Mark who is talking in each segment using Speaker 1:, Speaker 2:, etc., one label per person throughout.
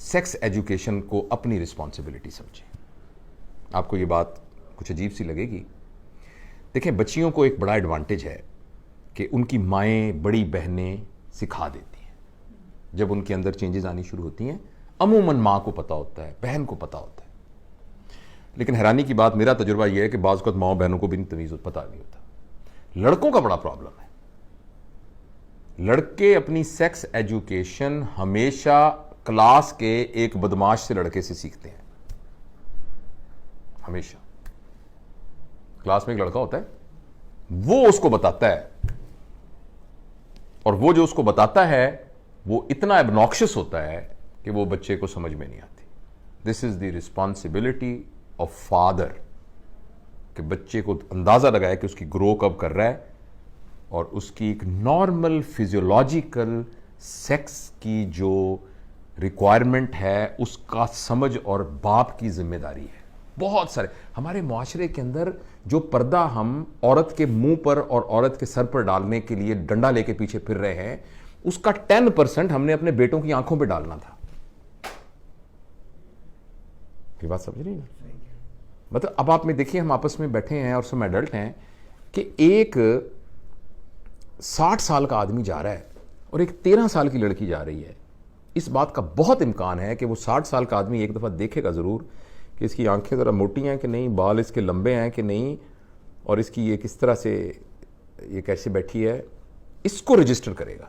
Speaker 1: Sex education को अपनी responsibility समझें। आपको ये बात कुछ अजीब सी लगेगी। देखें, बच्चियों को एक बड़ा एडवांटेज है कि उनकी माएँ, बड़ी बहनें सिखा देती हैं। जब उनके अंदर चेंजेस आनी शुरू होती हैं, अमूमन माँ को पता होता है, बहन को पता होता है। लेकिन हैरानी की बात, मेरा तजुर्बा यह है कि बाज़ वक़्त माँ बहनों को भी तमीज़ पता नहीं होता। लड़कों का बड़ा प्रॉब्लम है। लड़के अपनी सेक्स एजुकेशन हमेशा क्लास के एक बदमाश से लड़के से सीखते हैं। हमेशा क्लास में एक लड़का होता है, वो उसको बताता है, और वो जो उसको बताता है वो इतना एबनॉक्शियस होता है कि वो बच्चे को समझ में नहीं आती। This is the responsibility of father कि बच्चे को अंदाजा लगाए कि उसकी ग्रो कब कर रहा है, और उसकी एक नॉर्मल फिजियोलॉजिकल सेक्स की जो रिक्वायरमेंट है उसका समझ और बाप की जिम्मेदारी है। बहुत सारे हमारे मुआशरे के अंदर जो पर्दा हम औरत के मुंह पर और औरत के सर पर डालने के लिए डंडा लेके पीछे फिर रहे हैं, उसका 10% हमने अपने बेटों की आंखों पे डालना था। ये बात समझ रही ना? मतलब अब आप में देखिए, हम आपस में बैठे हैं और सब एडल्ट हैं कि एक 60 साल का आदमी जा रहा है और एक 13 साल की लड़की जा रही है। इस बात का बहुत इम्कान है कि वो 60 साल का आदमी एक दफ़ा देखेगा ज़रूर कि इसकी आंखें ज़रा मोटी हैं कि नहीं, बाल इसके लंबे हैं कि नहीं, और इसकी ये किस तरह से, ये कैसे बैठी है, इसको रजिस्टर करेगा।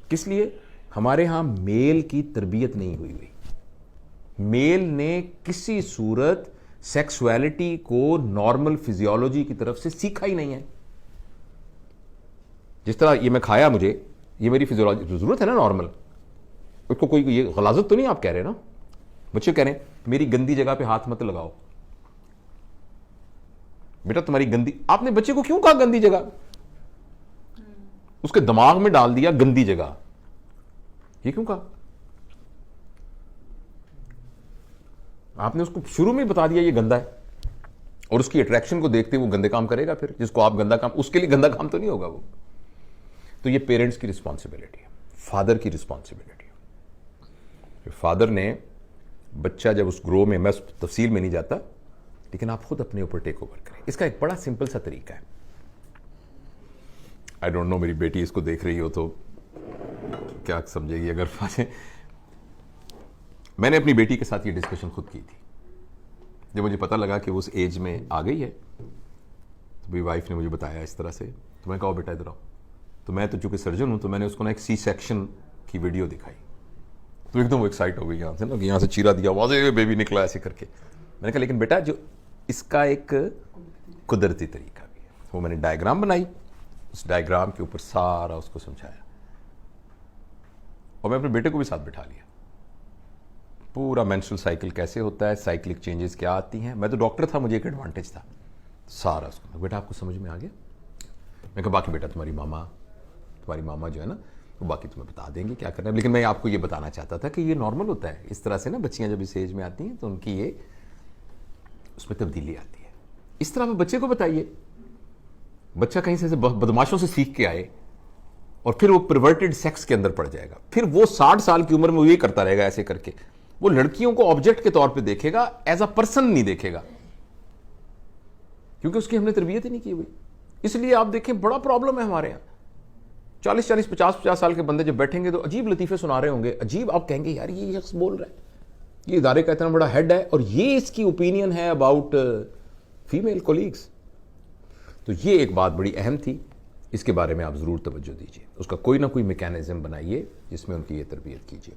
Speaker 1: किस लिए? हमारे यहां मेल की तरबियत नहीं हुई। मेल ने किसी सूरत सेक्सुअलिटी को नॉर्मल फिजियोलॉजी की तरफ से सीखा ही नहीं है। जिस तरह ये मैं खाया, मुझे ये मेरी फिजियोलॉजी जरूरत है ना नॉर्मल, उसको कोई ये गलाजत तो नहीं आप कह रहे ना? बच्चे कह रहे हैं मेरी गंदी जगह पे हाथ मत लगाओ। बेटा तुम्हारी गंदी, आपने बच्चे को क्यों कहा गंदी जगह? उसके दिमाग में डाल दिया गंदी जगह। ये क्यों कहा? आपने उसको शुरू में बता दिया ये गंदा है, और उसकी अट्रैक्शन को देखते वो गंदे काम करेगा। फिर जिसको आप गंदा काम, उसके लिए गंदा काम तो नहीं होगा वो। तो ये पेरेंट्स की रिस्पॉन्सिबिलिटी है, फादर की रिस्पॉन्सिबिलिटी है। फादर ने बच्चा जब उस ग्रो में, मैं उस तफसील में नहीं जाता, लेकिन आप खुद अपने ऊपर टेक ओवर करें। इसका एक बड़ा सिंपल सा तरीका है। आई डोंट नो, मेरी बेटी इसको देख रही हो तो क्या समझेगी अगर मैंने अपनी बेटी के साथ ये डिस्कशन खुद की थी। जब मुझे पता लगा कि वो उस एज में आ गई है, तो मेरी वाइफ ने मुझे बताया इस तरह से, तो मैं कहा बेटा इधर आओ। तो मैं तो चूंकि सर्जन हूं, तो मैंने उसको ना एक सी सेक्शन की वीडियो दिखाई। तो एकदम वो एक्साइट हो गई यहाँ से ना, कि यहाँ से चीरा दिया, वहां से बेबी निकला ऐसे करके। मैंने कहा लेकिन बेटा जो इसका एक कुदरती तरीका भी है। वो मैंने डायग्राम बनाई, उस डायग्राम के ऊपर सारा उसको समझाया, और मैं अपने बेटे को भी साथ बिठा लिया। पूरा मेंस्ट्रुअल साइकिल कैसे होता है, साइक्लिक चेंजेस क्या आती हैं। मैं तो डॉक्टर था, मुझे एक एडवांटेज था। सारा उसको, बेटा आपको समझ में आ गया? मैं कहा बाकी बेटा तुम्हारी मामा जो है ना, वो बाकी तुम्हें बता देंगे क्या करना है। लेकिन मैं आपको ये बताना चाहता था कि ये नॉर्मल होता है। इस तरह से ना बच्चियां जब इस एज में आती हैं तो उनकी ये उसमें तब्दीली आती है। इस तरह आप बच्चे को बताइए। बच्चा कहीं से बदमाशों से सीख के आए और फिर वो परवर्टेड सेक्स के अंदर पड़ जाएगा। फिर वो 60 साल की उम्र में वो ये करता रहेगा ऐसे करके। वो लड़कियों को ऑब्जेक्ट के तौर पे देखेगा, एज अ पर्सन नहीं देखेगा, क्योंकि उसकी हमने तरबियत ही नहीं की हुई। इसलिए आप देखें बड़ा प्रॉब्लम है हमारे यहाँ। 40-40, 50-50 साल के बंदे जब बैठेंगे तो अजीब लतीफे सुना रहे होंगे, अजीब, आप कहेंगे यार ये शख्स बोल रहा है, ये इदारे का इतना बड़ा हेड है और ये इसकी ओपिनियन है अबाउट फीमेल कोलीग्स। तो ये एक बात बड़ी अहम थी, इसके बारे में आप जरूर तवज्जो दीजिए। उसका कोई ना कोई मैकेनिज्म बनाइए जिसमें उनकी ये तरबियत कीजिए।